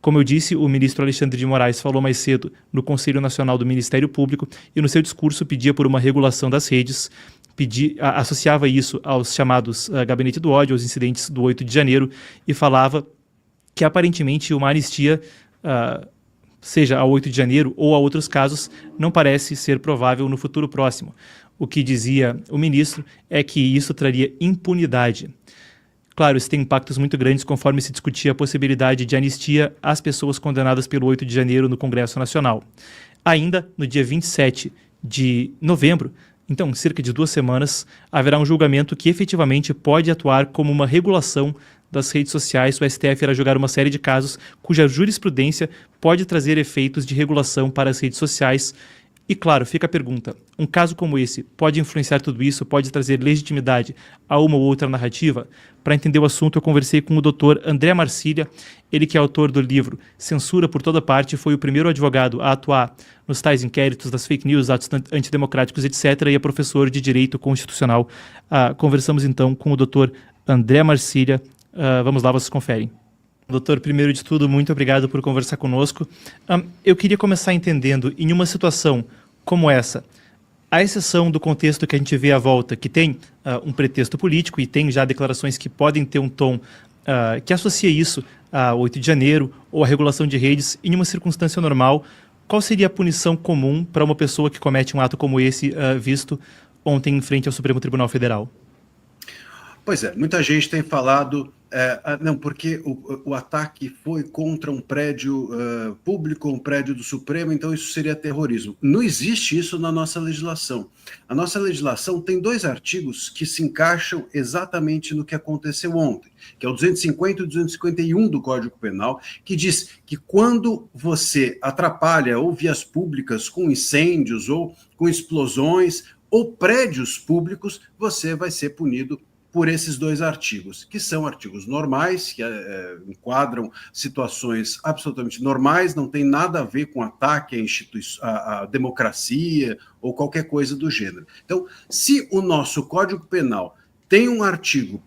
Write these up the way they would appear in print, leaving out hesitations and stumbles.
Como eu disse, o ministro Alexandre de Moraes falou mais cedo no Conselho Nacional do Ministério Público e no seu discurso pedia por uma regulação das redes, associava isso aos chamados Gabinete do Ódio, aos incidentes do 8 de janeiro, e falava que aparentemente uma anistia, seja ao 8 de janeiro ou a outros casos, não parece ser provável no futuro próximo. O que dizia o ministro é que isso traria impunidade. Claro, isso tem impactos muito grandes conforme se discutia a possibilidade de anistia às pessoas condenadas pelo 8 de janeiro no Congresso Nacional. Ainda no dia 27 de novembro, então cerca de 2 semanas, haverá um julgamento que efetivamente pode atuar como uma regulação das redes sociais. O STF irá julgar uma série de casos cuja jurisprudência pode trazer efeitos de regulação para as redes sociais. E claro, fica a pergunta, um caso como esse pode influenciar tudo isso, pode trazer legitimidade a uma ou outra narrativa? Para entender o assunto, eu conversei com o Dr. André Marcília, ele que é autor do livro Censura por Toda Parte, foi o primeiro advogado a atuar nos tais inquéritos das fake news, atos antidemocráticos, etc., e é professor de Direito Constitucional. Conversamos então com o Dr. André Marcília. Vamos lá, vocês conferem. Doutor, primeiro de tudo, muito obrigado por conversar conosco. Eu queria começar entendendo, em uma situação como essa, à exceção do contexto que a gente vê à volta, que tem um pretexto político e tem já declarações que podem ter um tom que associa isso a 8 de janeiro ou a regulação de redes, em uma circunstância normal, qual seria a punição comum para uma pessoa que comete um ato como esse, visto ontem em frente ao Supremo Tribunal Federal? Pois é, muita gente tem falado, não, porque o ataque foi contra um prédio público, um prédio do Supremo, então isso seria terrorismo. Não existe isso na nossa legislação. A nossa legislação tem 2 artigos que se encaixam exatamente no que aconteceu ontem, que é o 250 e o 251 do Código Penal, que diz que quando você atrapalha ou vias públicas com incêndios ou com explosões ou prédios públicos, você vai ser punido por esses 2 artigos, que são artigos normais, que enquadram situações absolutamente normais, não tem nada a ver com ataque à democracia ou qualquer coisa do gênero. Então, se o nosso Código Penal tem um artigo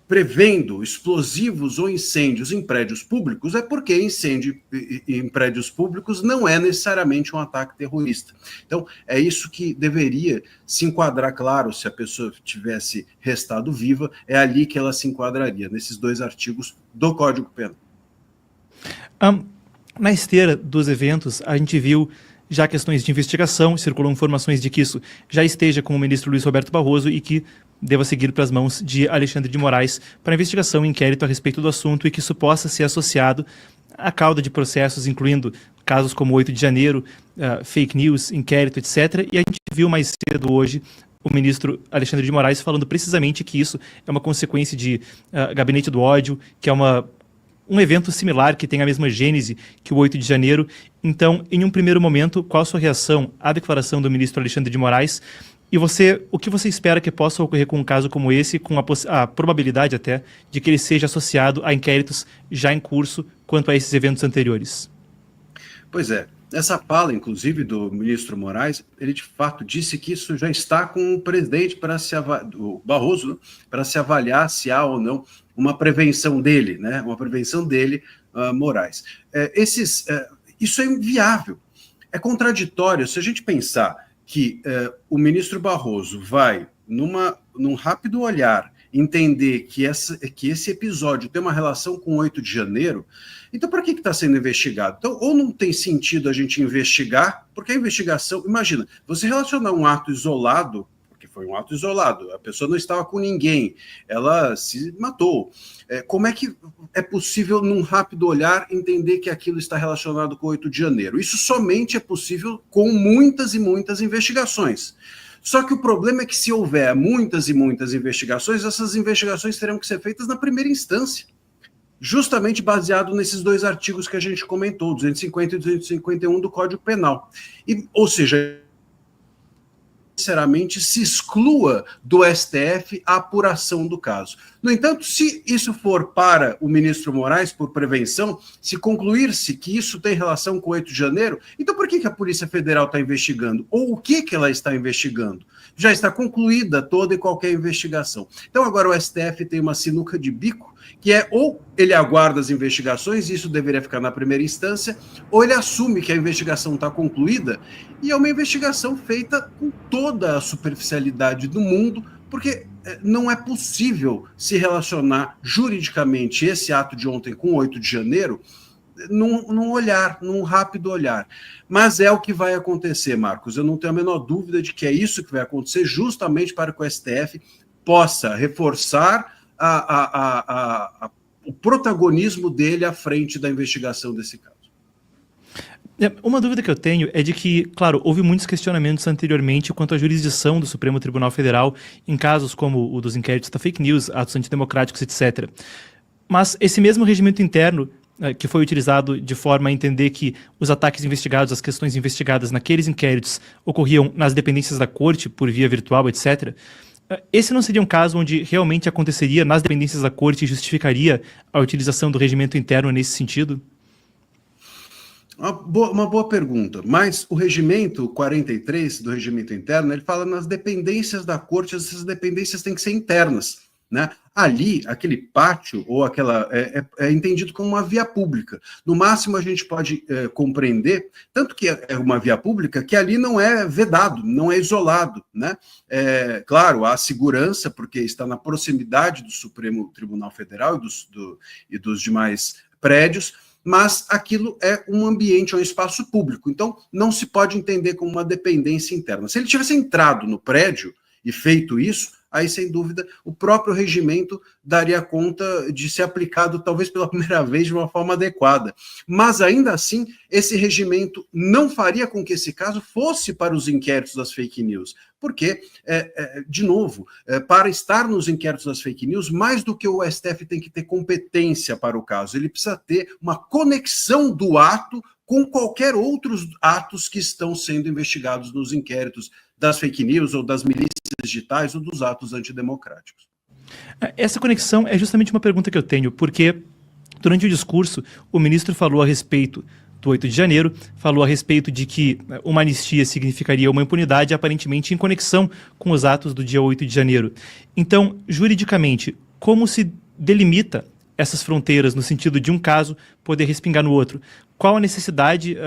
prevendo explosivos ou incêndios em prédios públicos, é porque incêndio em prédios públicos não é necessariamente um ataque terrorista. Então, é isso que deveria se enquadrar, claro, se a pessoa tivesse restado viva, é ali que ela se enquadraria, nesses 2 artigos do Código Penal. Na esteira dos eventos, a gente viu já questões de investigação, circulam informações de que isso já esteja com o ministro Luiz Roberto Barroso e que deva seguir para as mãos de Alexandre de Moraes para investigação e inquérito a respeito do assunto e que isso possa ser associado à cauda de processos, incluindo casos como 8 de janeiro, fake news, inquérito, etc. E a gente viu mais cedo hoje o ministro Alexandre de Moraes falando precisamente que isso é uma consequência de Gabinete do Ódio, que é um evento similar, que tem a mesma gênese que o 8 de janeiro. Então, em um primeiro momento, qual a sua reação à declaração do ministro Alexandre de Moraes? E o que você espera que possa ocorrer com um caso como esse, com a probabilidade até de que ele seja associado a inquéritos já em curso quanto a esses eventos anteriores? Pois é, essa fala, inclusive, do ministro Moraes, ele de fato disse que isso já está com o presidente o Barroso, para se avaliar se há ou não uma prevenção dele, né? Uma prevenção dele, Moraes. Isso é inviável, é contraditório. Se a gente pensar que o ministro Barroso vai, num rápido olhar, entender que esse episódio tem uma relação com 8 de janeiro, então para que está sendo investigado? Então, ou não tem sentido a gente investigar, porque a investigação, imagina, você relacionar um ato isolado, porque foi um ato isolado, a pessoa não estava com ninguém, ela se matou. Como é que é possível, num rápido olhar, entender que aquilo está relacionado com 8 de janeiro? Isso somente é possível com muitas e muitas investigações. Só que o problema é que se houver muitas e muitas investigações, essas investigações terão que ser feitas na primeira instância, justamente baseado nesses 2 artigos que a gente comentou, 250 e 251 do Código Penal. Ou seja, sinceramente, se exclua do STF a apuração do caso. No entanto, se isso for para o ministro Moraes, por prevenção, se concluir-se que isso tem relação com 8 de janeiro, então por que a Polícia Federal está investigando? Ou o que ela está investigando? Já está concluída toda e qualquer investigação. Então agora o STF tem uma sinuca de bico que é ou ele aguarda as investigações, e isso deveria ficar na primeira instância, ou ele assume que a investigação está concluída, e é uma investigação feita com toda a superficialidade do mundo, porque não é possível se relacionar juridicamente esse ato de ontem com o 8 de janeiro num rápido olhar. Mas é o que vai acontecer, Marcos. Eu não tenho a menor dúvida de que é isso que vai acontecer, justamente para que o STF possa reforçar o protagonismo dele à frente da investigação desse caso. Uma dúvida que eu tenho é de que, claro, houve muitos questionamentos anteriormente quanto à jurisdição do Supremo Tribunal Federal em casos como o dos inquéritos da fake news, atos antidemocráticos, etc. Mas esse mesmo regimento interno que foi utilizado de forma a entender que os ataques investigados, as questões investigadas naqueles inquéritos ocorriam nas dependências da corte, por via virtual, etc., esse não seria um caso onde realmente aconteceria nas dependências da corte e justificaria a utilização do regimento interno nesse sentido? Uma boa pergunta, mas o regimento 43 do regimento interno, ele fala nas dependências da corte, essas dependências têm que ser internas, né? Ali, aquele pátio, ou aquela, é entendido como uma via pública. No máximo, a gente pode compreender, tanto que é uma via pública, que ali não é vedado, não é isolado, né? Claro, há segurança, porque está na proximidade do Supremo Tribunal Federal e dos demais prédios, mas aquilo é um ambiente, é um espaço público, então não se pode entender como uma dependência interna. Se ele tivesse entrado no prédio e feito isso, aí, sem dúvida, o próprio regimento daria conta de ser aplicado, talvez pela primeira vez, de uma forma adequada. Mas, ainda assim, esse regimento não faria com que esse caso fosse para os inquéritos das fake news. Porque, de novo, para estar nos inquéritos das fake news, mais do que o STF tem que ter competência para o caso, ele precisa ter uma conexão do ato com qualquer outros atos que estão sendo investigados nos inquéritos das fake news ou das milícias digitais ou dos atos antidemocráticos. Essa conexão é justamente uma pergunta que eu tenho, porque durante o discurso o ministro falou a respeito do 8 de janeiro, falou a respeito de que uma anistia significaria uma impunidade aparentemente em conexão com os atos do dia 8 de janeiro. Então, juridicamente, como se delimita essas fronteiras no sentido de um caso poder respingar no outro? Qual a necessidade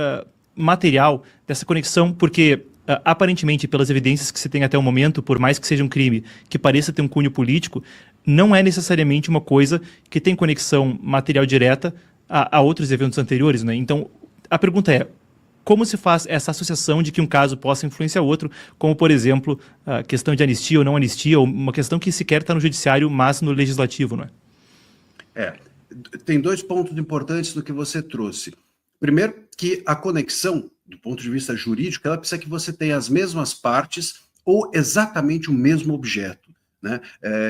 material dessa conexão? Porque aparentemente, pelas evidências que se tem até o momento, por mais que seja um crime que pareça ter um cunho político, não é necessariamente uma coisa que tem conexão material direta a outros eventos anteriores, né? Então, a pergunta é, como se faz essa associação de que um caso possa influenciar outro, como, por exemplo, a questão de anistia ou não anistia, ou uma questão que sequer está no judiciário, mas no legislativo, não é? Tem dois pontos importantes do que você trouxe. Primeiro, que a conexão, do ponto de vista jurídico, ela precisa que você tenha as mesmas partes ou exatamente o mesmo objeto, né?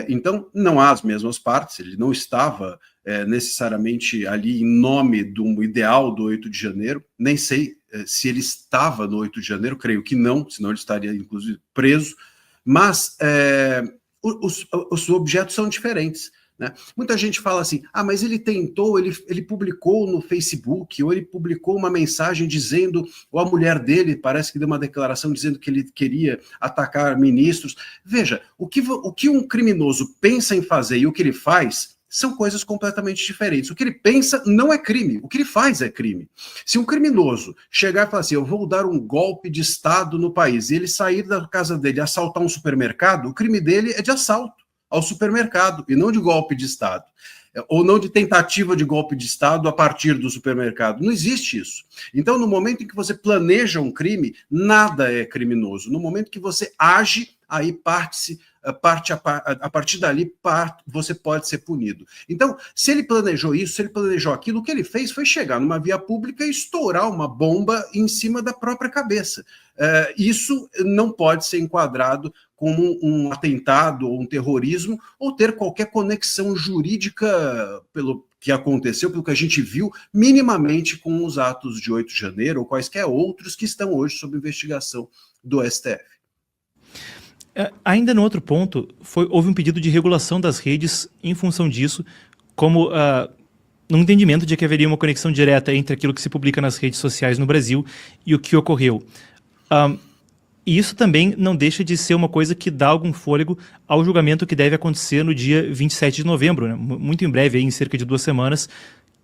Então, não há as mesmas partes, ele não estava necessariamente ali em nome do ideal do 8 de janeiro, nem sei se ele estava no 8 de janeiro, creio que não, senão ele estaria, inclusive, preso, mas os objetos são diferentes. Né? Muita gente fala assim, mas ele tentou, ele publicou no Facebook, ou ele publicou uma mensagem dizendo, ou a mulher dele parece que deu uma declaração dizendo que ele queria atacar ministros. Veja, o que um criminoso pensa em fazer e o que ele faz são coisas completamente diferentes. O que ele pensa não é crime, o que ele faz é crime. Se um criminoso chegar e falar assim, eu vou dar um golpe de Estado no país, e ele sair da casa dele e assaltar um supermercado, o crime dele é de assalto ao supermercado, e não de golpe de Estado, ou não de tentativa de golpe de Estado a partir do supermercado. Não existe isso. Então, no momento em que você planeja um crime, nada é criminoso. No momento que você age, aí a partir dali você pode ser punido. Então, se ele planejou isso, se ele planejou aquilo, o que ele fez foi chegar numa via pública e estourar uma bomba em cima da própria cabeça. Isso não pode ser enquadrado como um atentado ou um terrorismo, ou ter qualquer conexão jurídica pelo que aconteceu, pelo que a gente viu, minimamente com os atos de 8 de janeiro ou quaisquer outros que estão hoje sob investigação do STF. Ainda no outro ponto, houve um pedido de regulação das redes em função disso, como no entendimento de que haveria uma conexão direta entre aquilo que se publica nas redes sociais no Brasil e o que ocorreu. E isso também não deixa de ser uma coisa que dá algum fôlego ao julgamento que deve acontecer no dia 27 de novembro, né? Muito em breve, aí, em cerca de 2 semanas,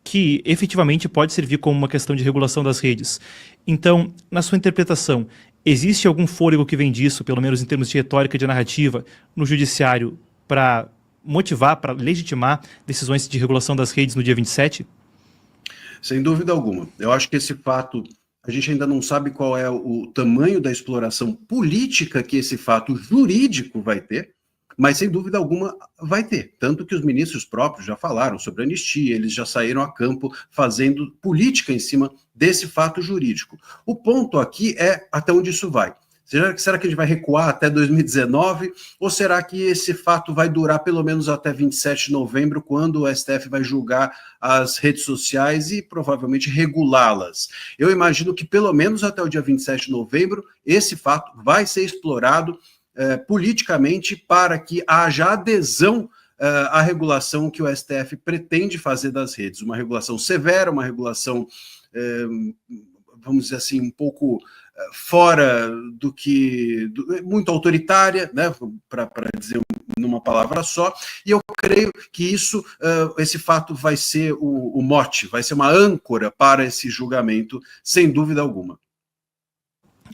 que efetivamente pode servir como uma questão de regulação das redes. Então, na sua interpretação, existe algum fôlego que vem disso, pelo menos em termos de retórica, de narrativa, no judiciário para motivar, para legitimar decisões de regulação das redes no dia 27? Sem dúvida alguma. Eu acho que esse fato, a gente ainda não sabe qual é o tamanho da exploração política que esse fato jurídico vai ter, mas sem dúvida alguma vai ter. Tanto que os ministros próprios já falaram sobre anistia, eles já saíram a campo fazendo política em cima desse fato jurídico. O ponto aqui é até onde isso vai. Será que a gente vai recuar até 2019? Ou será que esse fato vai durar pelo menos até 27 de novembro, quando o STF vai julgar as redes sociais e provavelmente regulá-las? Eu imagino que pelo menos até o dia 27 de novembro, esse fato vai ser explorado politicamente para que haja adesão à regulação que o STF pretende fazer das redes. Uma regulação severa, uma regulação, vamos dizer assim, um pouco fora do que... muito autoritária, né, para dizer numa palavra só, e eu creio que isso, esse fato vai ser o mote, vai ser uma âncora para esse julgamento, sem dúvida alguma.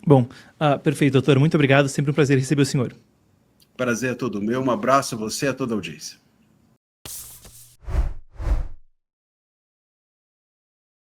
Bom, perfeito, doutor. Muito obrigado. Sempre um prazer receber o senhor. Prazer é todo meu. Um abraço a você e a toda a audiência.